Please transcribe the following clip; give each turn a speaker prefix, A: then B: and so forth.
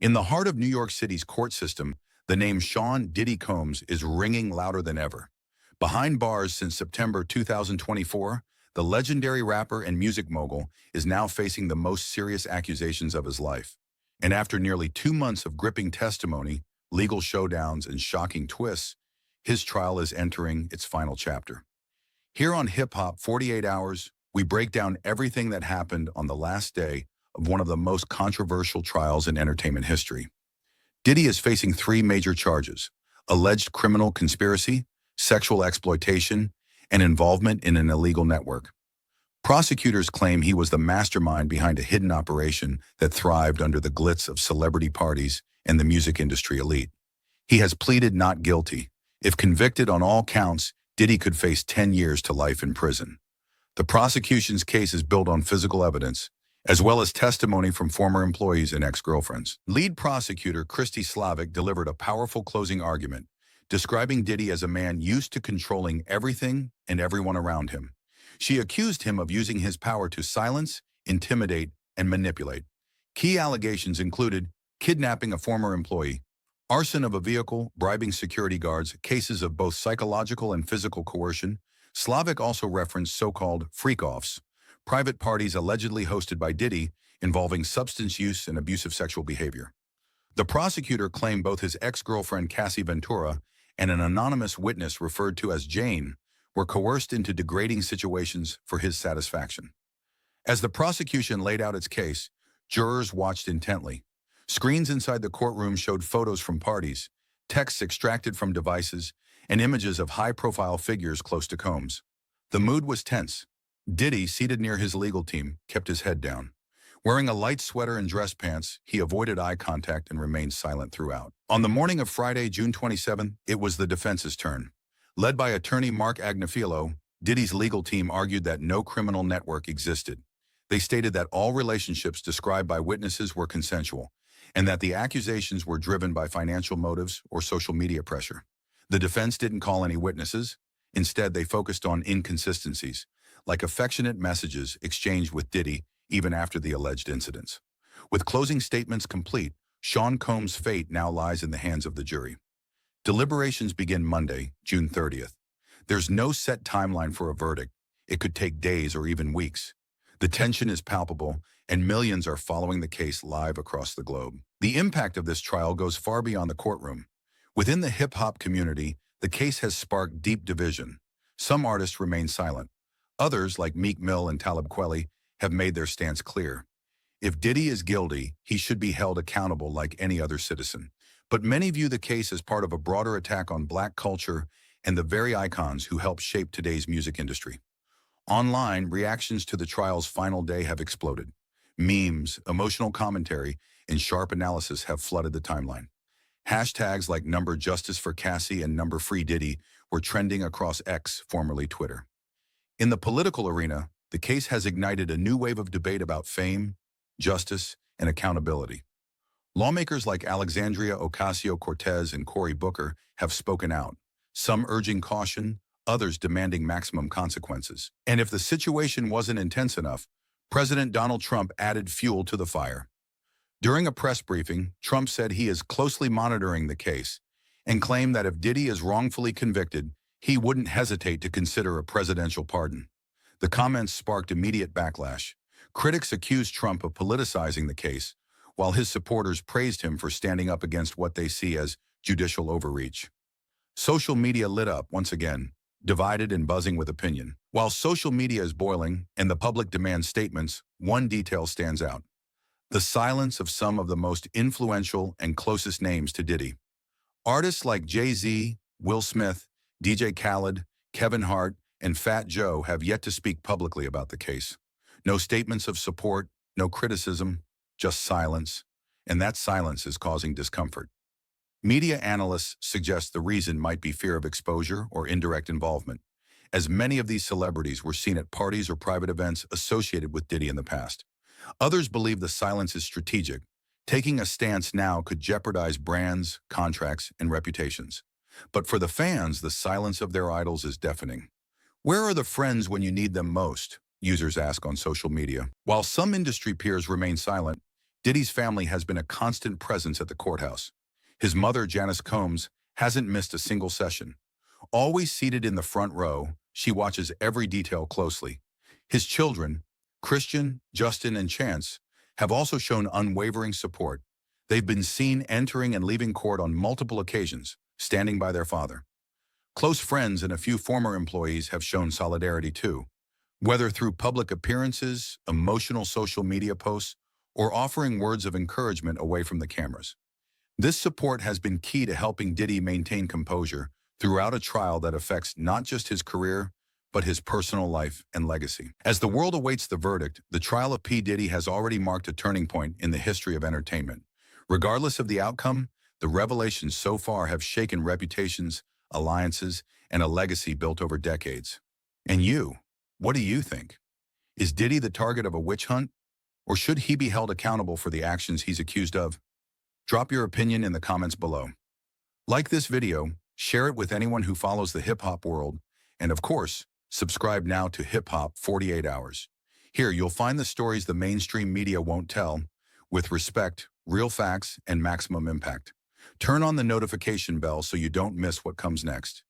A: In the heart of New York City's court system, the name Sean Diddy Combs is ringing louder than ever. Behind bars since September 2024, the legendary rapper and music mogul is now facing the most serious accusations of his life. And after nearly 2 months of gripping testimony, legal showdowns, and shocking twists, his trial is entering its final chapter. Here on Hip Hop 48 Hours, we break down everything that happened on the last day of one of the most controversial trials in entertainment history. Diddy is facing three major charges: alleged criminal conspiracy, sexual exploitation, and involvement in an illegal network. Prosecutors claim he was the mastermind behind a hidden operation that thrived under the glitz of celebrity parties and the music industry elite. He has pleaded not guilty. If convicted on all counts, Diddy could face 10 years to life in prison. The prosecution's case is built on physical evidence, as well as testimony from former employees and ex-girlfriends. Lead prosecutor Christy Slavic delivered a powerful closing argument, describing Diddy as a man used to controlling everything and everyone around him. She accused him of using his power to silence, intimidate, and manipulate. Key allegations included kidnapping a former employee, arson of a vehicle, bribing security guards, cases of both psychological and physical coercion. Slavic also referenced so-called freak-offs, private parties allegedly hosted by Diddy involving substance use and abusive sexual behavior. The prosecutor claimed both his ex-girlfriend Cassie Ventura and an anonymous witness referred to as Jane were coerced into degrading situations for his satisfaction. As the prosecution laid out its case, jurors watched intently. Screens inside the courtroom showed photos from parties, texts extracted from devices, and images of high-profile figures close to Combs. The mood was tense. Diddy, seated near his legal team, kept his head down. Wearing a light sweater and dress pants, he avoided eye contact and remained silent throughout. On the morning of Friday, June 27, it was the defense's turn. Led by attorney Mark Agnifilo, Diddy's legal team argued that no criminal network existed. They stated that all relationships described by witnesses were consensual, and that the accusations were driven by financial motives or social media pressure. The defense didn't call any witnesses. Instead, they focused on inconsistencies, like affectionate messages exchanged with Diddy even after the alleged incidents. With closing statements complete, Sean Combs' fate now lies in the hands of the jury. Deliberations begin Monday, June 30th. There's no set timeline for a verdict. It could take days or even weeks. The tension is palpable, and millions are following the case live across the globe. The impact of this trial goes far beyond the courtroom. Within the hip-hop community, the case has sparked deep division. Some artists remain silent. Others, like Meek Mill and Talib Kweli, have made their stance clear. If Diddy is guilty, he should be held accountable like any other citizen. But many view the case as part of a broader attack on Black culture and the very icons who helped shape today's music industry. Online, reactions to the trial's final day have exploded. Memes, emotional commentary, and sharp analysis have flooded the timeline. Hashtags like #Justice for Cassie and #Free Diddy were trending across X, formerly Twitter. In the political arena, the case has ignited a new wave of debate about fame, justice, and accountability. Lawmakers like Alexandria Ocasio-Cortez and Cory Booker have spoken out, some urging caution, others demanding maximum consequences. And if the situation wasn't intense enough, President Donald Trump added fuel to the fire. During a press briefing, Trump said he is closely monitoring the case and claimed that if Diddy is wrongfully convicted, he wouldn't hesitate to consider a presidential pardon. The comments sparked immediate backlash. Critics accused Trump of politicizing the case, while his supporters praised him for standing up against what they see as judicial overreach. Social media lit up once again, divided and buzzing with opinion. While social media is boiling and the public demands statements, one detail stands out: the silence of some of the most influential and closest names to Diddy. Artists like Jay-Z, Will Smith, DJ Khaled, Kevin Hart, and Fat Joe have yet to speak publicly about the case. No statements of support, no criticism, just silence, and that silence is causing discomfort. Media analysts suggest the reason might be fear of exposure or indirect involvement, as many of these celebrities were seen at parties or private events associated with Diddy in the past. Others believe the silence is strategic. Taking a stance now could jeopardize brands, contracts, and reputations. But for the fans, the silence of their idols is deafening. Where are the friends when you need them most? Users ask on social media. While some industry peers remain silent, Diddy's family has been a constant presence at the courthouse. His mother, Janice Combs, hasn't missed a single session. Always seated in the front row, she watches every detail closely. His children, Christian, Justin, and Chance, have also shown unwavering support. They've been seen entering and leaving court on multiple occasions, standing by their father. Close friends and a few former employees have shown solidarity too, whether through public appearances, emotional social media posts, or offering words of encouragement away from the cameras. This support has been key to helping Diddy maintain composure throughout a trial that affects not just his career, but his personal life and legacy. As the world awaits the verdict, the trial of P. Diddy has already marked a turning point in the history of entertainment. Regardless of the outcome, the revelations so far have shaken reputations, alliances, and a legacy built over decades. And you, what do you think? Is Diddy the target of a witch hunt? Or should he be held accountable for the actions he's accused of? Drop your opinion in the comments below. Like this video, share it with anyone who follows the hip-hop world, and of course, subscribe now to Hip Hop 48 Hours. Here you'll find the stories the mainstream media won't tell, with respect, real facts, and maximum impact. Turn on the notification bell so you don't miss what comes next.